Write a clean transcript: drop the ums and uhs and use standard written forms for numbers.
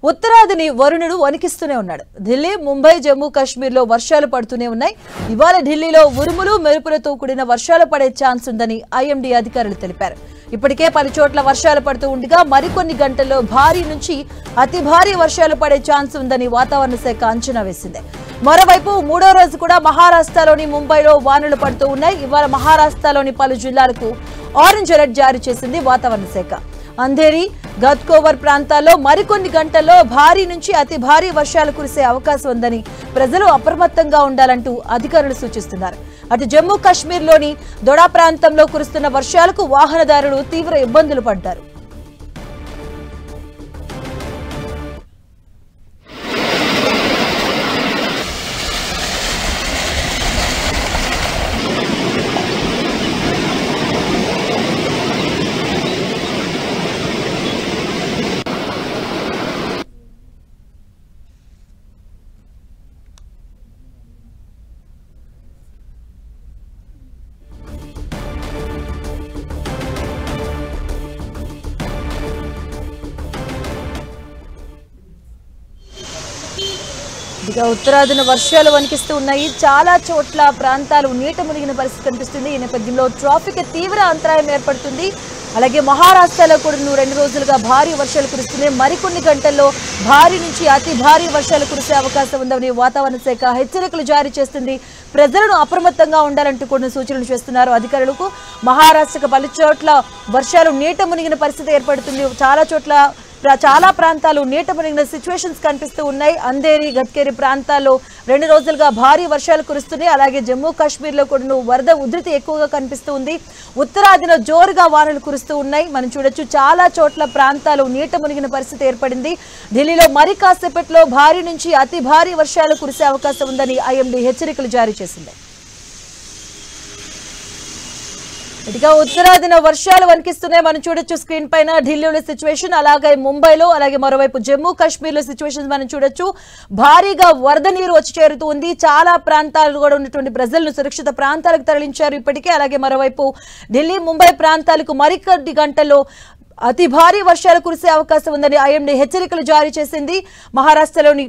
ఉత్తరాదిని వరుణుడు వణికిస్తూనే ఉన్నాడు. ఢిల్లీ, ముంబై, జమ్మూ కాశ్మీర్లో వర్షాలు పడుతూనే ఉన్నాయి. ఇవాళ ఢిల్లీలో ఉరుములు మెరుపులతో కూడిన వర్షాలు పడే ఛాన్స్ ఉందని ఐఎండీ అధికారులు తెలిపారు. ఇప్పటికే పలు చోట్ల వర్షాలు పడుతూ ఉండగా మరికొన్ని గంటల్లో భారీ నుంచి అతి భారీ వర్షాలు పడే ఛాన్స్ ఉందని వాతావరణ శాఖ అంచనా వేసింది. మరోవైపు మూడో రోజు కూడా మహారాష్ట్రలోని ముంబైలో వానలు పడుతూ ఉన్నాయి. ఇవాళ మహారాష్ట్రలోని పలు జిల్లాలకు ఆరెంజ్ అలర్ట్ జారీ చేసింది వాతావరణ శాఖ. అంధేరి, గద్కోవర్ ప్రాంతాల్లో మరికొన్ని గంటల్లో భారీ నుంచి అతి భారీ వర్షాలు కురిసే అవకాశం ఉందని ప్రజలు అప్రమత్తంగా ఉండాలంటూ అధికారులు సూచిస్తున్నారు. అటు జమ్మూ కాశ్మీర్లోని దొడా ప్రాంతంలో కురుస్తున్న వర్షాలకు వాహనదారులు తీవ్ర ఇబ్బందులు పడ్డారు. ఇక ఉత్తరాదిన వర్షాలు వణికిస్తూ ఉన్నాయి. చాలా చోట్ల ప్రాంతాలు నీట మునిగిన పరిస్థితి కనిపిస్తుంది. ఈ నేపథ్యంలో ట్రాఫిక్ తీవ్ర అంతరాయం ఏర్పడుతుంది. అలాగే మహారాష్ట్రలో కూడా 2 రోజులుగా భారీ వర్షాలు కురుస్తున్నాయి. మరికొన్ని గంటల్లో భారీ నుంచి అతి భారీ వర్షాలు కురిసే అవకాశం ఉందని వాతావరణ శాఖ హెచ్చరికలు జారీ చేస్తుంది. ప్రజలను అప్రమత్తంగా ఉండాలంటూ కొన్ని సూచనలు చేస్తున్నారు అధికారులకు. మహారాష్ట్రకు పలు చోట్ల వర్షాలు నీట మునిగిన పరిస్థితి ఏర్పడుతుంది. చాలా ప్రాంతాలు నీట మునిగిన సిచ్యువేషన్స్ కనిపిస్తూ ఉన్నాయి. అంధేరి, గద్కేరి ప్రాంతాల్లో 2 రోజులుగా భారీ వర్షాలు కురుస్తున్నాయి. అలాగే జమ్మూ కాశ్మీర్లో కూడా వరద ఉధృతి ఎక్కువగా కనిపిస్తూ ఉంది. ఉత్తరాదిన జోరుగా వానలు కురుస్తూ ఉన్నాయి. మనం చూడొచ్చు, చాలా చోట్ల ప్రాంతాలు నీట మునిగిన పరిస్థితి ఏర్పడింది. ఢిల్లీలో మరి కాసేపట్లో భారీ నుంచి అతి భారీ వర్షాలు కురిసే అవకాశం ఉందని ఐఎండీ హెచ్చరికలు జారీ చేసింది. ఇటుగా ఉత్తరాదిన వర్షాలు వణికిస్తున్నాయి. మనం చూడొచ్చు స్క్రీన్ పైన ఢిల్లీలో సిచ్యువేషన్, అలాగే ముంబైలో, అలాగే మరోవైపు జమ్మూ కాశ్మీర్లో సిచ్యువేషన్ మనం చూడొచ్చు. భారీగా వరద నీరు వచ్చి చేరుతూ ఉంది. చాలా ప్రాంతాలు కూడా ఉన్నటువంటి ప్రజలను సురక్షిత ప్రాంతాలకు తరలించారు ఇప్పటికే. అలాగే మరోవైపు ఢిల్లీ, ముంబై ప్రాంతాలకు మరికొద్ది గంటల్లో అతి భారీ వర్షాలు కురిసే అవకాశం ఉందని ఐఎండీ హెచ్చరికలు జారీ చేసింది. మహారాష్ట్రలోని